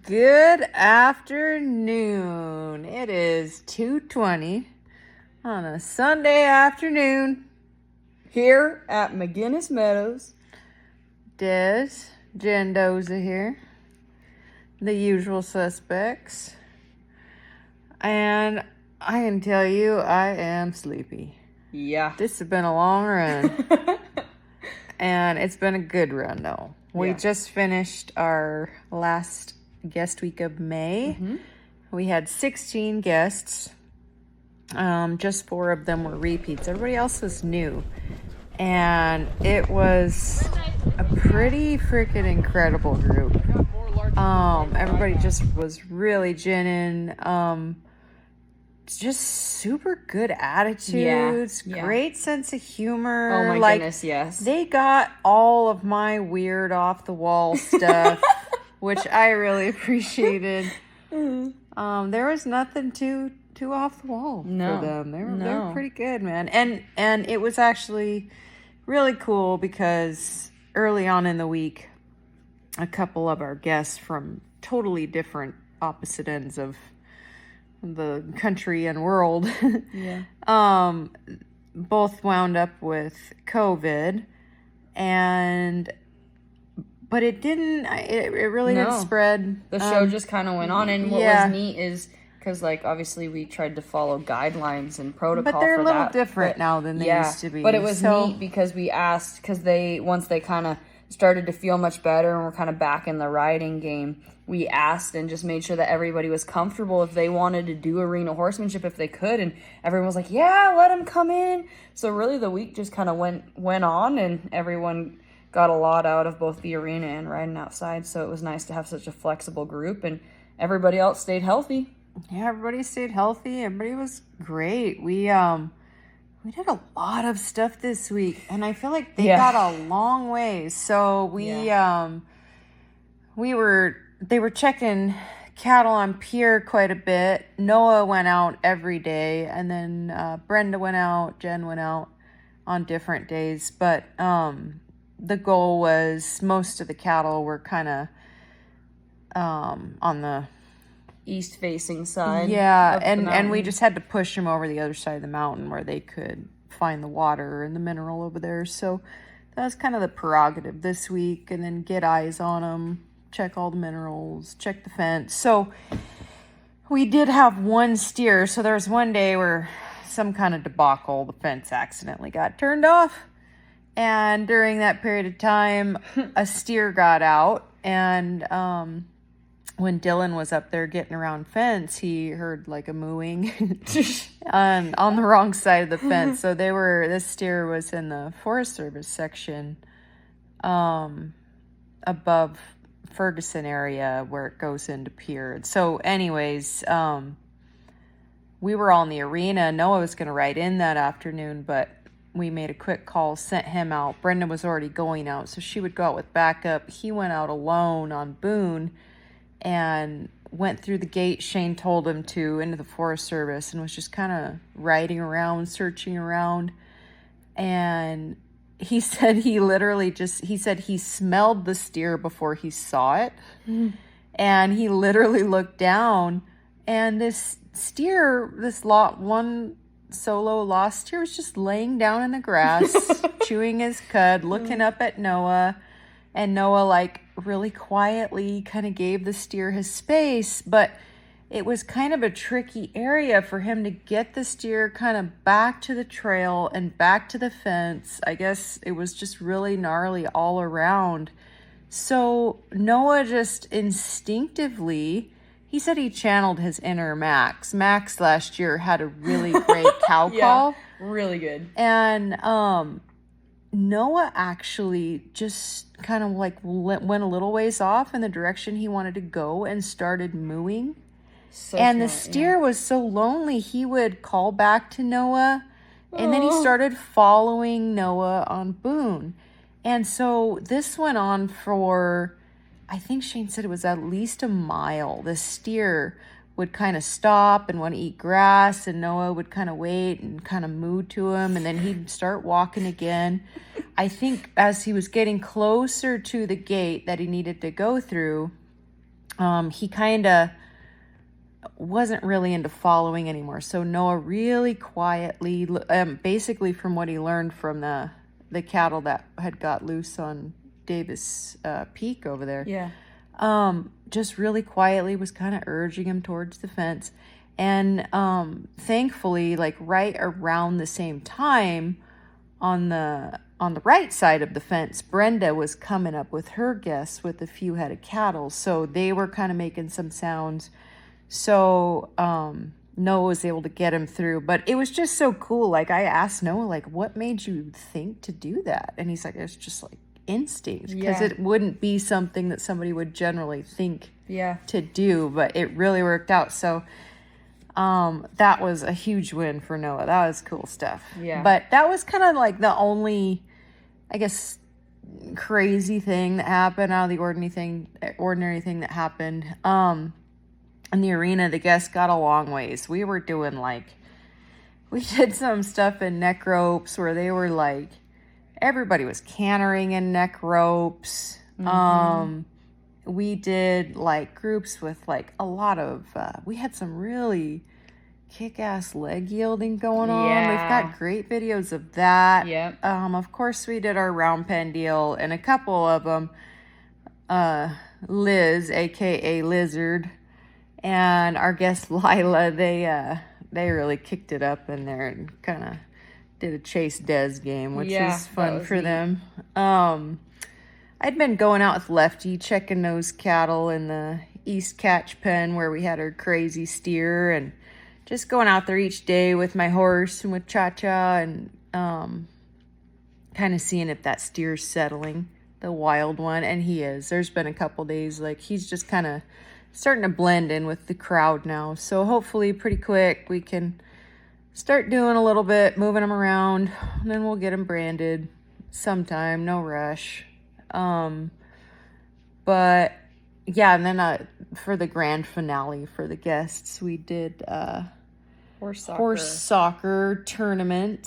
Good afternoon. It is 2:20 on a Sunday afternoon. Here at McGinnis Meadows. Des, Jendoza here. The usual suspects. And I can tell you I am sleepy. Yeah. This has been a long run. And it's been a good run though. We just finished our last guest week of May. Mm-hmm. We had 16 guests. Just 4 of them were repeats. Everybody else was new. And it was a pretty freaking incredible group. Everybody just was really ginning. Just super good attitudes, great sense of humor. Oh my goodness, yes. They got all of my weird off the wall stuff, which I really appreciated. There was nothing too off the wall for them. They were pretty good, man. And it was actually really cool because early on in the week, a couple of our guests from totally different opposite ends of the country and world both wound up with COVID, but it really didn't spread. The show just kind of went on, and what was neat is because obviously we tried to follow guidelines and protocol, but they're a little different now than they used to be. But it was neat because we asked, because once they kind of started to feel much better and we're kind of back in the riding game, we asked and just made sure that everybody was comfortable if they wanted to do arena horsemanship, if they could, and everyone was like, yeah, let them come in. So really the week just kind of went on, and everyone got a lot out of both the arena and riding outside. So it was nice to have such a flexible group, and everybody else stayed healthy. Yeah, everybody stayed healthy. Everybody was great. We did a lot of stuff this week, and I feel like they got a long way. So they were checking cattle on pier quite a bit. Noah went out every day, and then Brenda went out, Jen went out on different days. But the goal was most of the cattle were kind of on the east facing side. Yeah, and we just had to push them over the other side of the mountain where they could find the water and the mineral over there. So that was kind of the prerogative this week, and then get eyes on them, check all the minerals, check the fence. So we did have one steer. So there was one day where some kind of debacle, the fence accidentally got turned off. And during that period of time, a steer got out, and when Dylan was up there getting around fence, he heard like a mooing on the wrong side of the fence. So this steer was in the Forest Service section above Ferguson area where it goes into pier. So anyways, we were all in the arena. Noah was going to ride in that afternoon, but we made a quick call, sent him out. Brenda was already going out, so she would go out with backup. He went out alone on Boone and went through the gate Shane told him to into the Forest Service, and was just kind of riding around, searching around. And he said he smelled the steer before he saw it. And he literally looked down, and this steer, one solo lost steer, was just laying down in the grass, chewing his cud, looking up at Noah. And Noah, really quietly kind of gave the steer his space, but it was kind of a tricky area for him to get the steer kind of back to the trail and back to the fence. I guess it was just really gnarly all around. So Noah just instinctively, he said he channeled his inner Max. Max last year had a really great cow call. Really good. And Noah actually just kind of went a little ways off in the direction he wanted to go and started mooing. The steer was so lonely, he would call back to Noah, and then he started following Noah on Boone. And so this went on for, I think Shane said it was at least a mile. The steer would kind of stop and want to eat grass, and Noah would kind of wait and kind of moo to him, and then he'd start walking again. I think as he was getting closer to the gate that he needed to go through, he kind of wasn't really into following anymore. So Noah really quietly, basically from what he learned from the cattle that had got loose on Davis Peak over there. Yeah. Just really quietly was kind of urging him towards the fence. And thankfully, like right around the same time, on the right side of the fence, Brenda was coming up with her guests with a few head of cattle. So they were kind of making some sounds. So Noah was able to get him through. But it was just so cool. Like, I asked Noah, like, what made you think to do that? And he's like, it's just like instinct, because it wouldn't be something that somebody would generally think to do, but it really worked out. So that was a huge win for Noah. That was cool stuff. Yeah. But that was kind of like the only, I guess, crazy thing that happened out of the ordinary thing that happened. In the arena, the guests got a long ways. We were doing we did some stuff in neck ropes where they were like, everybody was cantering in neck ropes. We did like groups with like a lot of, we had some really kick-ass leg yielding going on. We've got great videos of that. Yep. Of course we did our round pen deal, and a couple of them, Liz, aka Lizard, and our guest Lila, they really kicked it up in there and kind of did a Chase Des game, which was fun for them. I'd been going out with Lefty, checking those cattle in the East Catch Pen where we had our crazy steer, and just going out there each day with my horse and with Cha-Cha, and kind of seeing if that steer's settling, the wild one, and he is. There's been a couple days, like, he's just kind of starting to blend in with the crowd now. So hopefully pretty quick we can start doing a little bit, moving them around, and then we'll get them branded sometime, no rush. But yeah, and then for the grand finale for the guests, we did horse soccer tournament.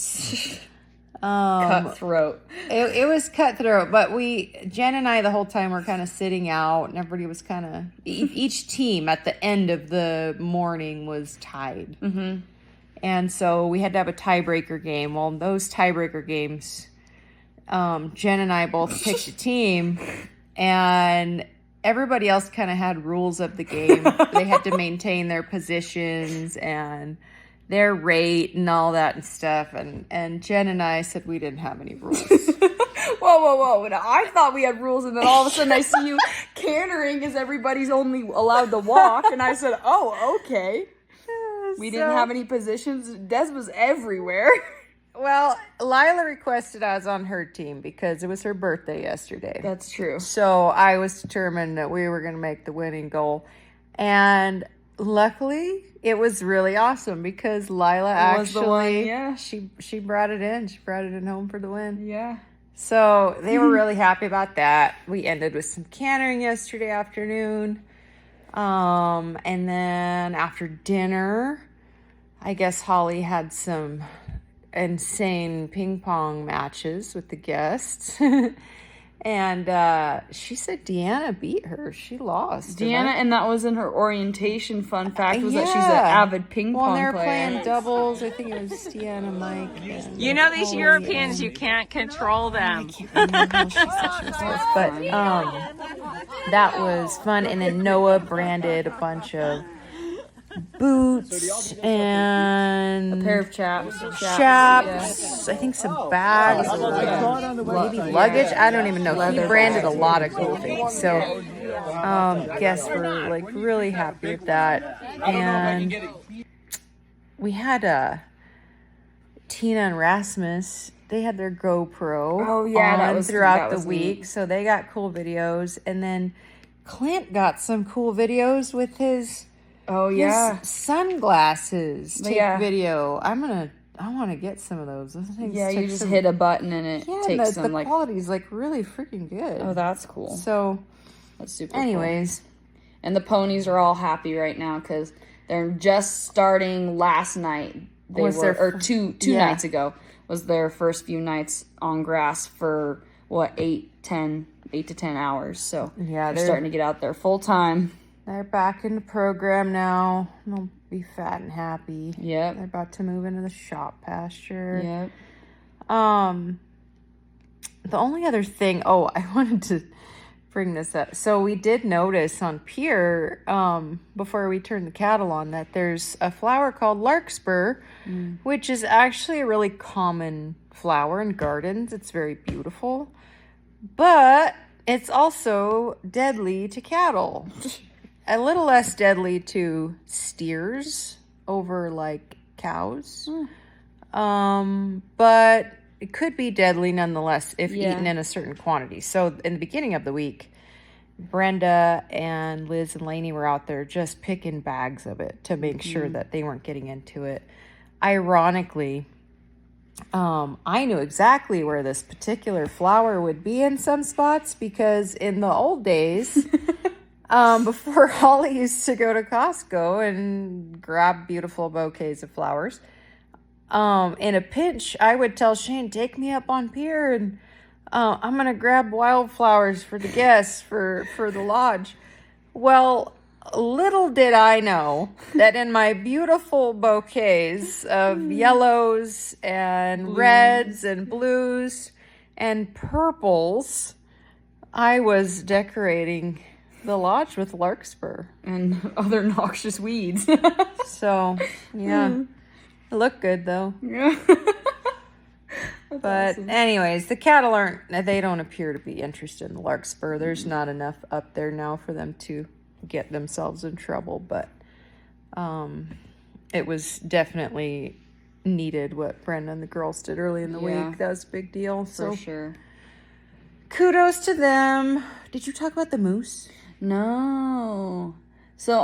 Cutthroat. It was cutthroat, but Jen and I the whole time were kind of sitting out, and everybody was kind of, each team at the end of the morning was tied. Mm-hmm. And so we had to have a tiebreaker game. Well, those tiebreaker games, Jen and I both picked a team, and everybody else kind of had rules of the game. They had to maintain their positions and their rate and all that and stuff. And Jen and I said we didn't have any rules. Whoa. Now, I thought we had rules, and then all of a sudden I see you cantering as everybody's only allowed to walk. And I said, oh, okay. We didn't have any positions. Des was everywhere. Well, Lila requested I was on her team because it was her birthday yesterday. That's true. So I was determined that we were going to make the winning goal. And luckily, it was really awesome because Lila actually, she brought it in. She brought it in home for the win. Yeah. So they were really happy about that. We ended with some cantering yesterday afternoon. And then after dinner, I guess Holly had some insane ping pong matches with the guests. And she said Deanna beat her. She lost. Deanna, and that was in her orientation. Fun fact was that she's an avid ping pong player. Well, they're playing doubles. I think it was Deanna, Mike. You know these Europeans, you can't control them. But that was fun. And then Noah branded a bunch of boots and a pair of chaps, I think some bags, maybe luggage. I don't even know. He branded a lot of cool things. So guests were like really happy with that. And we had Tina and Rasmus. They had their GoPro on throughout the week, so they got cool videos. And then Clint got some cool videos with his sunglasses video. I want to get some of those. Those things you just hit a button and it takes them. The quality's like really freaking good. Oh, that's cool. So that's super. Anyways, cool. And the ponies are all happy right now because they're just starting. Last night two nights ago was their first few nights on grass for 8 to 10 hours. So they're starting to get out there full time. They're back in the program now. They'll be fat and happy. Yep. They're about to move into the shop pasture. Yep. The only other thing, I wanted to bring this up. So we did notice on Pier, before we turned the cattle on, that there's a flower called larkspur, which is actually a really common flower in gardens. It's very beautiful, but it's also deadly to cattle. A little less deadly to steers over like cows. But it could be deadly nonetheless if eaten in a certain quantity. So in the beginning of the week, Brenda and Liz and Lainey were out there just picking bags of it to make sure that they weren't getting into it. Ironically, I knew exactly where this particular flower would be in some spots because in the old days, before Holly used to go to Costco and grab beautiful bouquets of flowers, in a pinch, I would tell Shane, take me up on Pier and I'm going to grab wildflowers for the guests for the lodge. Well, little did I know that in my beautiful bouquets of yellows and reds and blues and purples, I was decorating the lodge with larkspur. And other noxious weeds. So, yeah. It looked good, though. Yeah. But awesome. Anyways, the cattle they don't appear to be interested in the larkspur. There's not enough up there now for them to get themselves in trouble, but it was definitely needed what Brenda and the girls did early in the week. That was a big deal. For sure. Kudos to them. Did you talk about the moose? No. So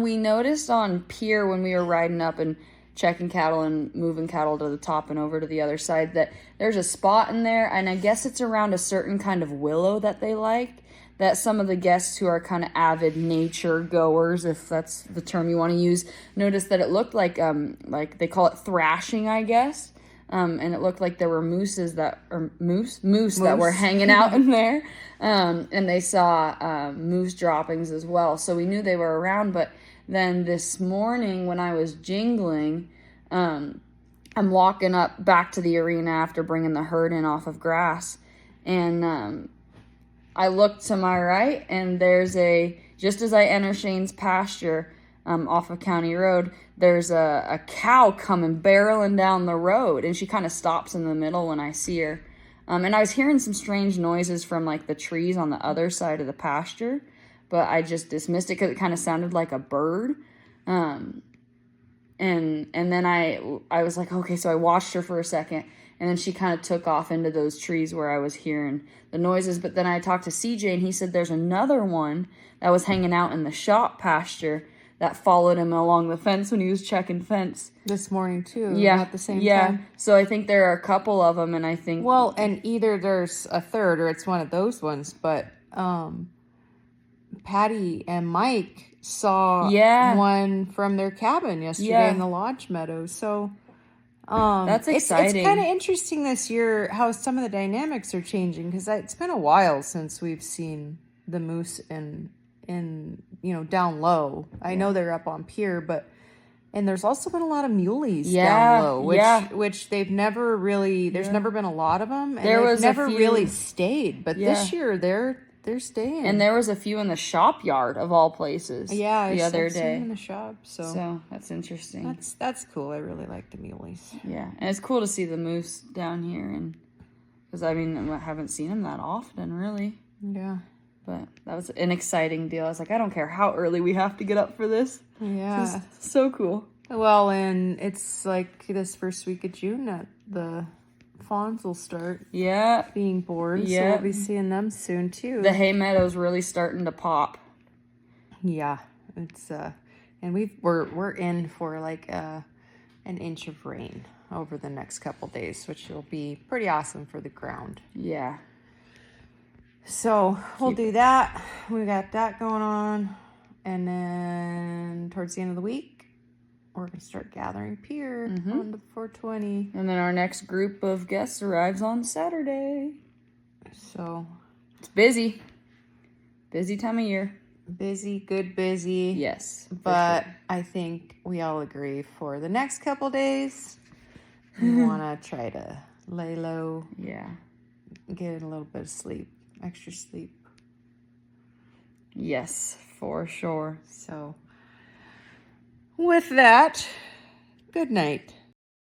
we noticed on Pier when we were riding up and checking cattle and moving cattle to the top and over to the other side that there's a spot in there, and I guess it's around a certain kind of willow that they like, that some of the guests who are kind of avid nature goers, if that's the term you want to use, noticed that it looked like they call it thrashing, I guess. And it looked like there were moose that were hanging out in there. And they saw moose droppings as well. So we knew they were around. But then this morning when I was jingling, I'm walking up back to the arena after bringing the herd in off of grass. And I looked to my right, and there's just as I enter Shane's pasture off of County Road, there's a cow coming barreling down the road, and she kind of stops in the middle when I see her. And I was hearing some strange noises from like the trees on the other side of the pasture, but I just dismissed it because it kind of sounded like a bird. And then I was like, okay, so I watched her for a second, and then she kind of took off into those trees where I was hearing the noises. But then I talked to CJ, and he said there's another one that was hanging out in the shop pasture that followed him along the fence when he was checking fence. This morning, too. Yeah. At the same time. So I think there are a couple of them, and I think... Well, and either there's a third or it's one of those ones, but Patty and Mike saw one from their cabin yesterday in the lodge meadows. So that's exciting. It's kind of interesting this year how some of the dynamics are changing, because it's been a while since we've seen the moose in down low. I know they're up on Pier, and there's also been a lot of muleys down low, which they've never really, there's never been a lot of them, and they've never really stayed. But this year they're staying. And there was a few in the shop yard of all places. Yeah, the other seen day them in the shop. So that's interesting. That's cool. I really like the muleys. Yeah, and it's cool to see the moose down here, and because I haven't seen them that often, really. Yeah. But that was an exciting deal. I was like, I don't care how early we have to get up for this. Yeah. It's so cool. Well, and it's like this first week of June that the fawns will start being born. Yeah. So we'll be seeing them soon, too. The hay meadow's really starting to pop. Yeah. It's, and we're in for like an inch of rain over the next couple days, which will be pretty awesome for the ground. Yeah. So we'll do that. We got that going on. And then towards the end of the week, we're going to start gathering Pier on the 420. And then our next group of guests arrives on Saturday. So it's busy. Busy time of year. Busy, good busy. Yes. for But sure. I think we all agree for the next couple days, we want to try to lay low, Yeah. get a little bit of sleep, extra sleep. Yes, for sure. So, with that, good night.